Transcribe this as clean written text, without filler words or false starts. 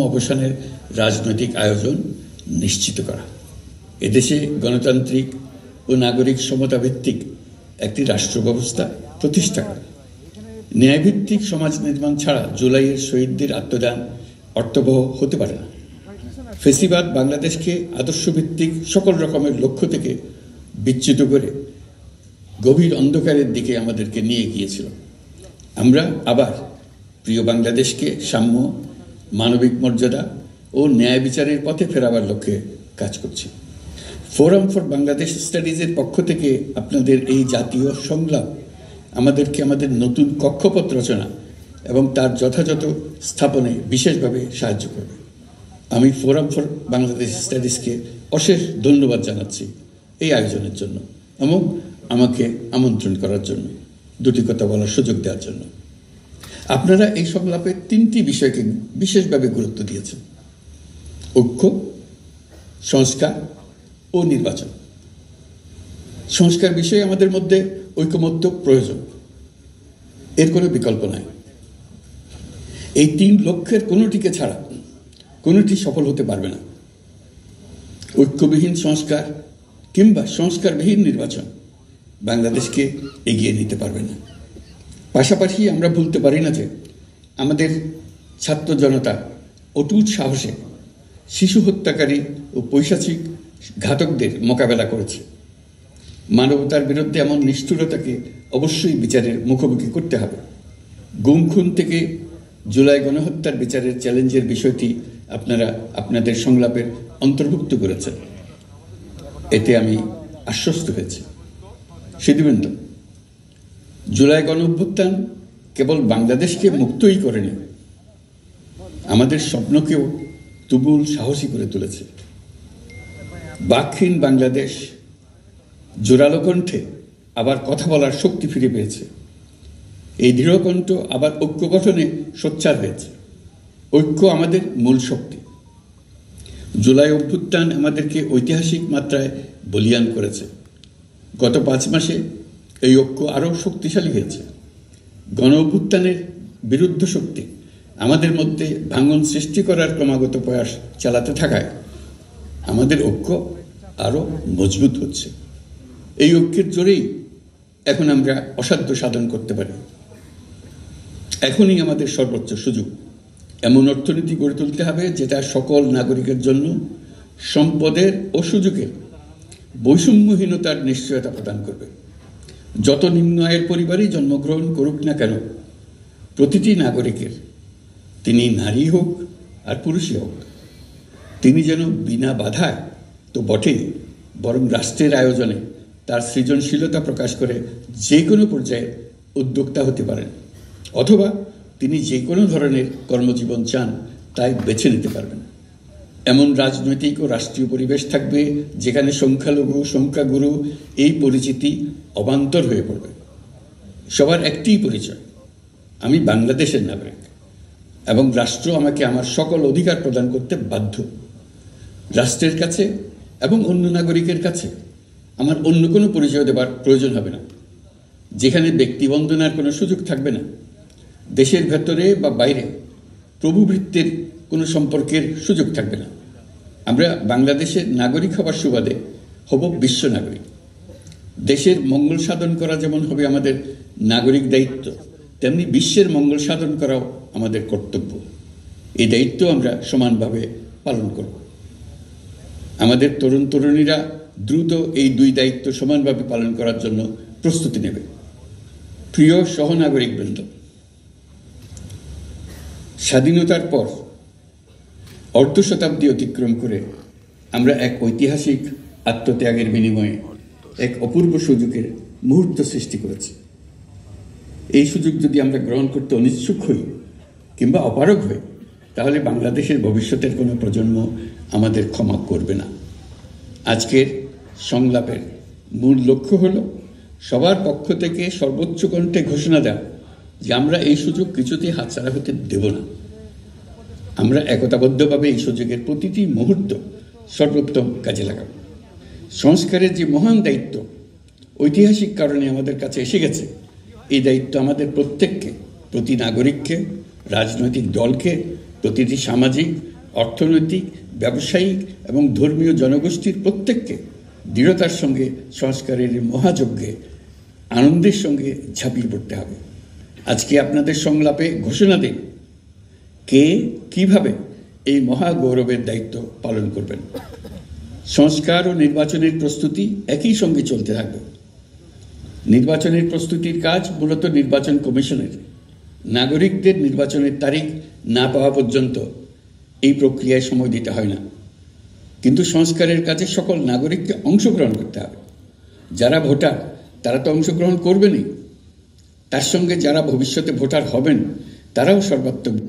অবসানের রাজনৈতিক আয়োজন নিশ্চিত করা, এদেশে গণতান্ত্রিক ও নাগরিক সমতা ভিত্তিক একটি রাষ্ট্র ব্যবস্থা প্রতিষ্ঠা করা, ন্যায়ভিত্তিক সমাজ নির্মাণ ছাড়া জুলাইয়ের শহীদদের আত্মদান অর্থবহ হতে পারে না। ফেসিবাদ বাংলাদেশকে আদর্শভিত্তিক সকল রকমের লক্ষ্য থেকে বিচ্যুত করে গভীর অন্ধকারের দিকে আমাদেরকে নিয়ে গিয়েছিল। আমরা আবার প্রিয় বাংলাদেশকে সাম্য, মানবিক মর্যাদা ও ন্যায় বিচারের পথে ফেরাবার লক্ষ্যে কাজ করছি। ফোরাম ফর বাংলাদেশ স্টাডিজের পক্ষ থেকে আপনাদের এই জাতীয় সংলাপ আমাদেরকে আমাদের নতুন কক্ষপথ রচনা এবং তার যথাযথ স্থাপনে বিশেষভাবে সাহায্য করবে। আমি ফোরাম ফর বাংলাদেশ স্টাডিজকে অশেষ ধন্যবাদ জানাচ্ছি এই আয়োজনের জন্য এবং আমাকে আমন্ত্রণ করার জন্য, দুটি কথা বলার সুযোগ দেওয়ার জন্য। আপনারা এই সংলাপে 3টি বিষয়কে বিশেষভাবে গুরুত্ব দিয়েছেন: ঐক্য, সংস্কার ও নির্বাচন। সংস্কার বিষয়ে আমাদের মধ্যে ঐকমত্য প্রয়োজন, এর কোনো বিকল্প নাই। এই 3 লক্ষ্যের কোনোটিকে ছাড়া কোনোটি সফল হতে পারবে না। ঐক্যবিহীন সংস্কার কিংবা সংস্কারবিহীন নির্বাচন বাংলাদেশকে এগিয়ে নিতে পারবে না। পাশাপাশি আমরা ভুলতে পারি না যে আমাদের ছাত্র জনতা অটুট সাহসে শিশু হত্যাকারী ও পৈশাচিক ঘাতকদের মোকাবেলা করেছে। মানবতার বিরুদ্ধে এমন নিষ্ঠুরতাকে অবশ্যই বিচারের মুখোমুখি করতে হবে। গুম খুন থেকে জুলাই গণহত্যার বিচারের চ্যালেঞ্জের বিষয়টি আপনারা আপনাদের সংলাপের অন্তর্ভুক্ত করেছেন, এতে আমি আশ্বস্ত হয়েছি। সুধীবৃন্দ, জুলাই গণঅভ্যুত্থান কেবল বাংলাদেশকে মুক্তই করেনি, আমাদের স্বপ্নকেও তুমুল সাহসী করে তুলেছে। বাকহীন বাংলাদেশ জোরালো কণ্ঠে আবার কথা বলার শক্তি ফিরে পেয়েছে। এই দৃঢ়কণ্ঠ আবার ঐক্য গঠনে সোচ্চার হয়েছে। ঐক্য আমাদের মূল শক্তি। জুলাই অভ্যুত্থান আমাদেরকে ঐতিহাসিক মাত্রায় বলীয়ান করেছে। গত 5 মাসে এই ঐক্য আরও শক্তিশালী হয়েছে। গণ অভ্যুত্থানের বিরুদ্ধ শক্তি আমাদের মধ্যে ভাঙন সৃষ্টি করার ক্রমাগত প্রয়াস চালাতে থাকায় আমাদের ঐক্য আরও মজবুত হচ্ছে। এই ঐক্যের জোরেই এখন আমরা অসাধ্য সাধন করতে পারি। এখনই আমাদের সর্বোচ্চ সুযোগ এমন অর্থনীতি গড়ে তুলতে হবে যেটা সকল নাগরিকের জন্য সম্পদের ও সুযোগের বৈষম্যহীনতার নিশ্চয়তা প্রদান করবে। যত নিম্ন আয়ের পরিবারই জন্মগ্রহণ করুক না কেন, প্রতিটি নাগরিকের, তিনি নারী হোক আর পুরুষই হোক, তিনি যেন বিনা বাধায় তো বটেই, বরং রাষ্ট্রের আয়োজনে তার সৃজনশীলতা প্রকাশ করে যে কোনো পর্যায়ে উদ্যোক্তা হতে পারেন, অথবা তিনি যে কোনো ধরনের কর্মজীবন চান তাই বেছে নিতে পারবেন। এমন রাজনৈতিক ও রাষ্ট্রীয় পরিবেশ থাকবে যেখানে সংখ্যালঘু সংখ্যাগুরু এই পরিচিতি অবান্তর হয়ে পড়বে। সবার একটিই পরিচয়, আমি বাংলাদেশের নাগরিক এবং রাষ্ট্র আমাকে আমার সকল অধিকার প্রদান করতে বাধ্য। রাষ্ট্রের কাছে এবং অন্য নাগরিকের কাছে আমার অন্য কোনো পরিচয় দেবার প্রয়োজন হবে না, যেখানে ব্যক্তিবন্দনার কোনো সুযোগ থাকবে না। দেশের ভেতরে বা বাইরে প্রভুভৃত্যের কোনো সম্পর্কের সুযোগ থাকবে না। আমরা বাংলাদেশের নাগরিক হবার সুবাদে হব বিশ্ব নাগরিক। দেশের মঙ্গল সাধন করা যেমন হবে আমাদের নাগরিক দায়িত্ব, তেমনি বিশ্বের মঙ্গল সাধন করাও আমাদের কর্তব্য। এই দায়িত্ব আমরা সমানভাবে পালন করব। আমাদের তরুণ তরুণীরা দ্রুত এই 2 দায়িত্ব সমানভাবে পালন করার জন্য প্রস্তুতি নেবে। প্রিয় সহনাগরিক বৃন্দ, স্বাধীনতার পর অর্ধ শতাব্দী অতিক্রম করে আমরা এক ঐতিহাসিক আত্মত্যাগের বিনিময়ে এক অপূর্ব সুযোগের মুহূর্ত সৃষ্টি করেছি। এই সুযোগ যদি আমরা গ্রহণ করতে অনিচ্ছুক হই কিংবা অপারগ হই, তাহলে বাংলাদেশের ভবিষ্যতের কোনো প্রজন্ম আমাদের ক্ষমা করবে না। আজকের সংলাপের মূল লক্ষ্য হল সবার পক্ষ থেকে সর্বোচ্চ কণ্ঠে ঘোষণা দেওয়া যে আমরা এই সুযোগ কিছুতেই হাতছাড়া হতে দেব না। আমরা একতাবদ্ধভাবে এই সুযোগের প্রতিটি মুহূর্ত সর্বোত্তম কাজে লাগাব। সংস্কারের যে মহান দায়িত্ব ঐতিহাসিক কারণে আমাদের কাছে এসে গেছে, এই দায়িত্ব আমাদের প্রত্যেককে, প্রতি নাগরিককে, রাজনৈতিক দলকে প্রতিটি সামাজিক, অর্থনৈতিক, ব্যবসায়িক এবং ধর্মীয় জনগোষ্ঠীর প্রত্যেককে দৃঢ়তার সঙ্গে সংস্কারের মহাযজ্ঞে আনন্দের সঙ্গে ঝাঁপিয়ে পড়তে হবে। আজকে আপনাদের সংলাপে ঘোষণা দিন কে কিভাবে এই মহাগৌরবের দায়িত্ব পালন করবেন। সংস্কার ও নির্বাচনের প্রস্তুতি একই সঙ্গে চলতে থাকবে। নির্বাচনের প্রস্তুতির কাজ মূলত নির্বাচন কমিশনের। নাগরিকদের নির্বাচনের তারিখ না পাওয়া পর্যন্ত এই প্রক্রিয়ায় সময় দিতে হয় না। কিন্তু সংস্কারের কাজে সকল নাগরিককে অংশগ্রহণ করতে হবে। যারা ভোটার তারা তো অংশগ্রহণ করবেনই, তার সঙ্গে যারা ভবিষ্যতে ভোটার হবেন তারাও সর্বাত্মক